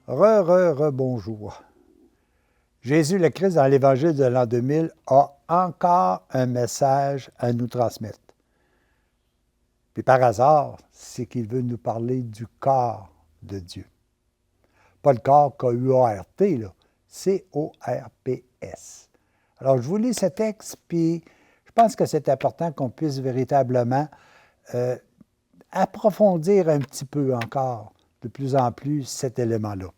Bonjour. Jésus le Christ, dans l'Évangile de l'an 2000, a encore un message à nous transmettre. Puis par hasard, c'est qu'il veut nous parler du corps de Dieu. Pas le corps K-U-A-R-T, là, C-O-R-P-S. Alors, je vous lis ce texte, puis je pense que c'est important qu'on puisse véritablement approfondir un petit peu encore, de plus en plus, cet élément-là.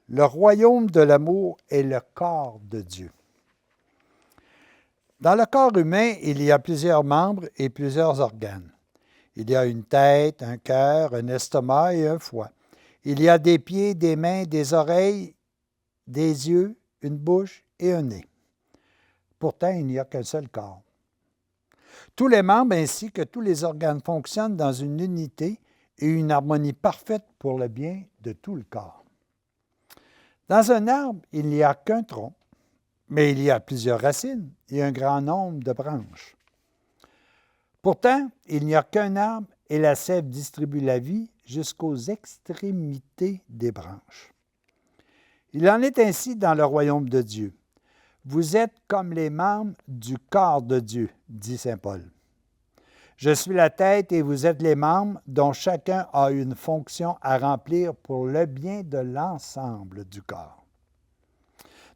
Le royaume de l'amour est le corps de Dieu. Dans le corps humain, il y a plusieurs membres et plusieurs organes. Il y a une tête, un cœur, un estomac et un foie. Il y a des pieds, des mains, des oreilles, des yeux, une bouche et un nez. Pourtant, il n'y a qu'un seul corps. Tous les membres ainsi que tous les organes fonctionnent dans une unité et une harmonie parfaite pour le bien de tout le corps. Dans un arbre, il n'y a qu'un tronc, mais il y a plusieurs racines et un grand nombre de branches. Pourtant, il n'y a qu'un arbre et la sève distribue la vie jusqu'aux extrémités des branches. Il en est ainsi dans le royaume de Dieu. Vous êtes comme les membres du corps de Dieu, dit saint Paul. Je suis la tête et vous êtes les membres dont chacun a une fonction à remplir pour le bien de l'ensemble du corps.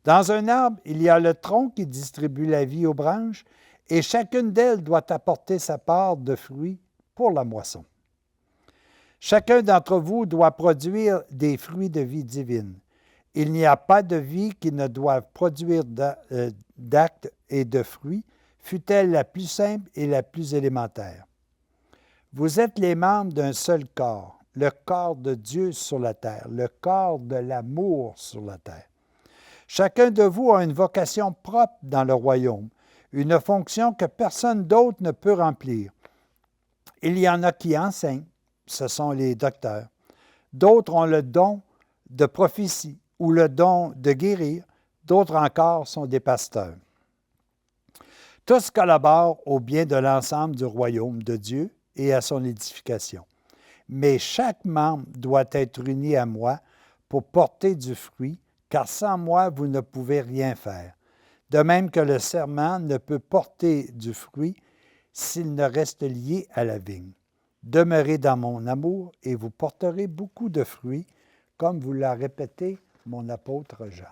Dans un arbre, il y a le tronc qui distribue la vie aux branches et chacune d'elles doit apporter sa part de fruits pour la moisson. Chacun d'entre vous doit produire des fruits de vie divine. Il n'y a pas de vie qui ne doive produire d'actes et de fruits, fût-elle la plus simple et la plus élémentaire. Vous êtes les membres d'un seul corps, le corps de Dieu sur la terre, le corps de l'amour sur la terre. Chacun de vous a une vocation propre dans le royaume, une fonction que personne d'autre ne peut remplir. Il y en a qui enseignent, ce sont les docteurs. D'autres ont le don de prophétie ou le don de guérir, d'autres encore sont des pasteurs. Tous collaborent au bien de l'ensemble du royaume de Dieu et à son édification. Mais chaque membre doit être uni à moi pour porter du fruit, car sans moi, vous ne pouvez rien faire. De même que le serment ne peut porter du fruit s'il ne reste lié à la vigne. Demeurez dans mon amour et vous porterez beaucoup de fruits, comme vous l'a répété mon apôtre Jean.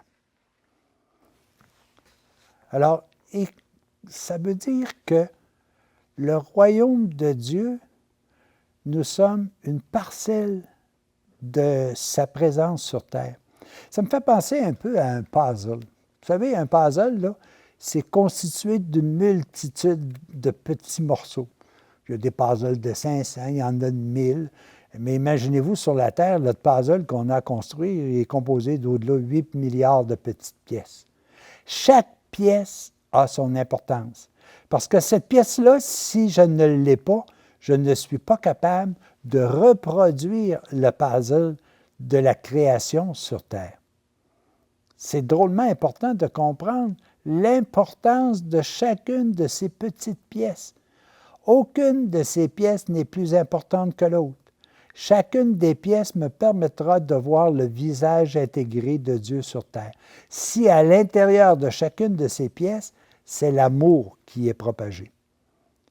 Alors, ça veut dire que le royaume de Dieu, nous sommes une parcelle de sa présence sur terre. Ça me fait penser un peu à un puzzle. Vous savez, un puzzle, là, c'est constitué d'une multitude de petits morceaux. Il y a des puzzles de 500, il y en a de 1000. Mais imaginez-vous, sur la Terre, le puzzle qu'on a construit est composé d'au-delà de 8 milliards de petites pièces. Chaque pièce a son importance. Parce que cette pièce-là, si je ne l'ai pas, je ne suis pas capable de reproduire le puzzle de la création sur Terre. C'est drôlement important de comprendre l'importance de chacune de ces petites pièces. Aucune de ces pièces n'est plus importante que l'autre. Chacune des pièces me permettra de voir le visage intégré de Dieu sur terre. Si à l'intérieur de chacune de ces pièces, c'est l'amour qui est propagé.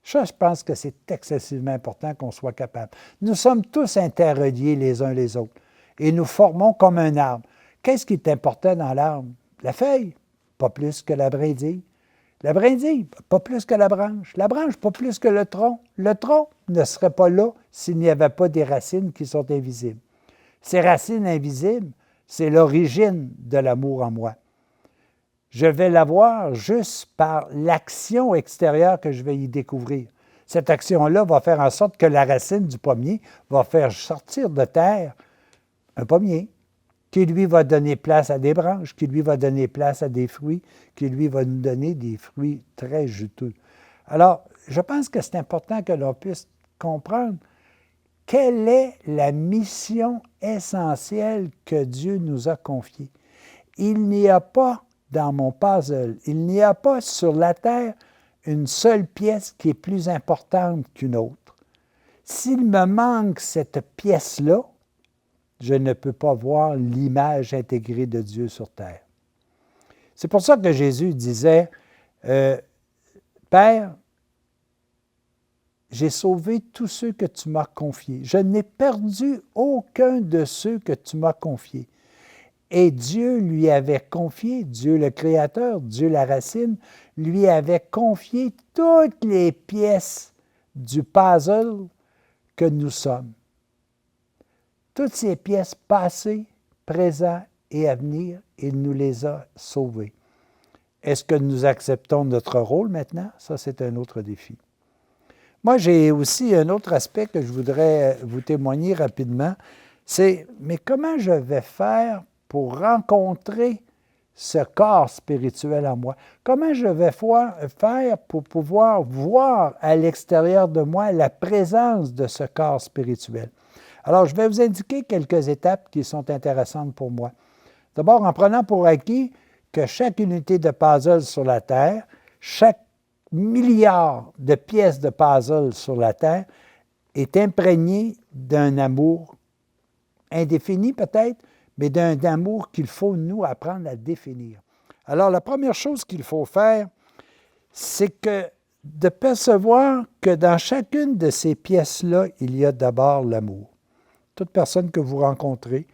Ça, je pense que c'est excessivement important qu'on soit capable. Nous sommes tous interreliés les uns les autres et nous formons comme un arbre. Qu'est-ce qui est important dans l'arbre? La feuille, pas plus que la brindille. La brindille, pas plus que la branche. La branche, pas plus que le tronc. Le tronc ne serait pas là s'il n'y avait pas des racines qui sont invisibles. Ces racines invisibles, c'est l'origine de l'amour en moi. Je vais l'avoir juste par l'action extérieure que je vais y découvrir. Cette action-là va faire en sorte que la racine du pommier va faire sortir de terre un pommier qui lui va donner place à des branches, qui lui va donner place à des fruits, qui lui va nous donner des fruits très juteux. Alors, je pense que c'est important que l'on puisse comprendre quelle est la mission essentielle que Dieu nous a confiée. Il n'y a pas dans mon puzzle, il n'y a pas sur la terre une seule pièce qui est plus importante qu'une autre. S'il me manque cette pièce-là, je ne peux pas voir l'image intégrée de Dieu sur terre. C'est pour ça que Jésus disait, Père, j'ai sauvé tous ceux que tu m'as confiés. Je n'ai perdu aucun de ceux que tu m'as confiés. Et Dieu lui avait confié, Dieu le Créateur, Dieu la racine, lui avait confié toutes les pièces du puzzle que nous sommes. Toutes ces pièces passées, présentes et à venir, il nous les a sauvées. Est-ce que nous acceptons notre rôle maintenant? Ça, c'est un autre défi. Moi, j'ai aussi un autre aspect que je voudrais vous témoigner rapidement, c'est, mais comment je vais faire pour rencontrer ce corps spirituel en moi? Comment je vais faire pour pouvoir voir à l'extérieur de moi la présence de ce corps spirituel? Alors, je vais vous indiquer quelques étapes qui sont intéressantes pour moi. D'abord, en prenant pour acquis que chaque unité de puzzle sur la Terre, chaque milliard de pièces de puzzle sur la Terre est imprégné d'un amour indéfini peut-être, mais d'un amour qu'il faut, nous, apprendre à définir. Alors, la première chose qu'il faut faire, c'est que de percevoir que dans chacune de ces pièces-là, il y a d'abord l'amour. Toute personne que vous rencontrez,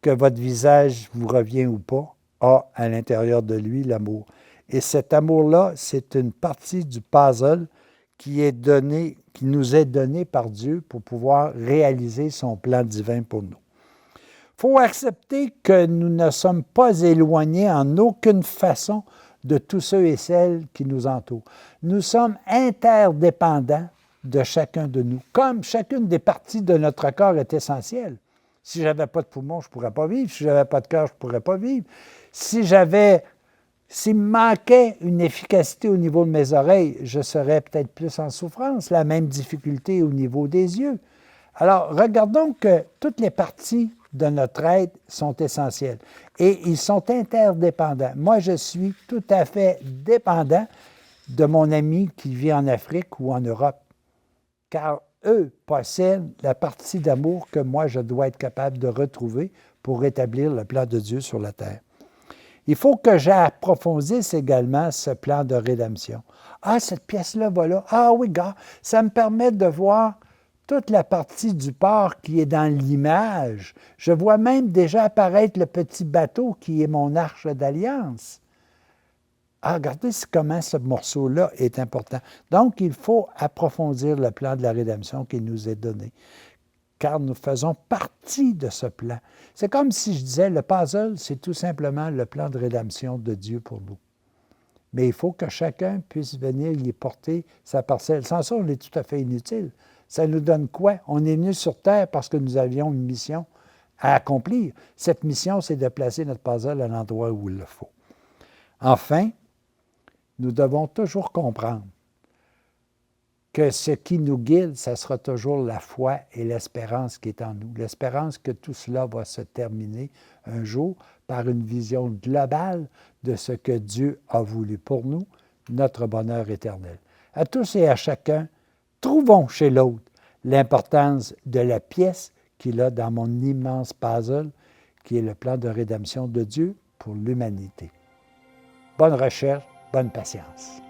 que votre visage vous revient ou pas, a à l'intérieur de lui l'amour. Et cet amour-là, c'est une partie du puzzle qui nous est donné par Dieu pour pouvoir réaliser son plan divin pour nous. Il faut accepter que nous ne sommes pas éloignés en aucune façon de tous ceux et celles qui nous entourent. Nous sommes interdépendants de chacun de nous, comme chacune des parties de notre corps est essentielle. Si je n'avais pas de poumon, je ne pourrais pas vivre. Si je n'avais pas de cœur, je ne pourrais pas vivre. S'il me manquait une efficacité au niveau de mes oreilles, je serais peut-être plus en souffrance. La même difficulté au niveau des yeux. Alors, regardons que toutes les parties de notre être sont essentielles. Et ils sont interdépendants. Moi, je suis tout à fait dépendant de mon ami qui vit en Afrique ou en Europe. Car eux possèdent la partie d'amour que moi, je dois être capable de retrouver pour rétablir le plan de Dieu sur la terre. Il faut que j'approfondisse également ce plan de rédemption. Ah, cette pièce-là va là. Ah oui, gars, ça me permet de voir toute la partie du port qui est dans l'image. Je vois même déjà apparaître le petit bateau qui est mon arche d'alliance. Ah, regardez comment ce morceau-là est important. Donc, il faut approfondir le plan de la rédemption qui nous est donné, car nous faisons partie de ce plan. C'est comme si je disais, le puzzle, c'est tout simplement le plan de rédemption de Dieu pour nous. Mais il faut que chacun puisse venir y porter sa parcelle. Sans ça, on est tout à fait inutile. Ça nous donne quoi? On est venu sur Terre parce que nous avions une mission à accomplir. Cette mission, c'est de placer notre puzzle à l'endroit où il le faut. Enfin, nous devons toujours comprendre que ce qui nous guide, ça sera toujours la foi et l'espérance qui est en nous. L'espérance que tout cela va se terminer un jour par une vision globale de ce que Dieu a voulu pour nous, notre bonheur éternel. À tous et à chacun, trouvons chez l'autre l'importance de la pièce qu'il a dans mon immense puzzle, qui est le plan de rédemption de Dieu pour l'humanité. Bonne recherche, bonne patience.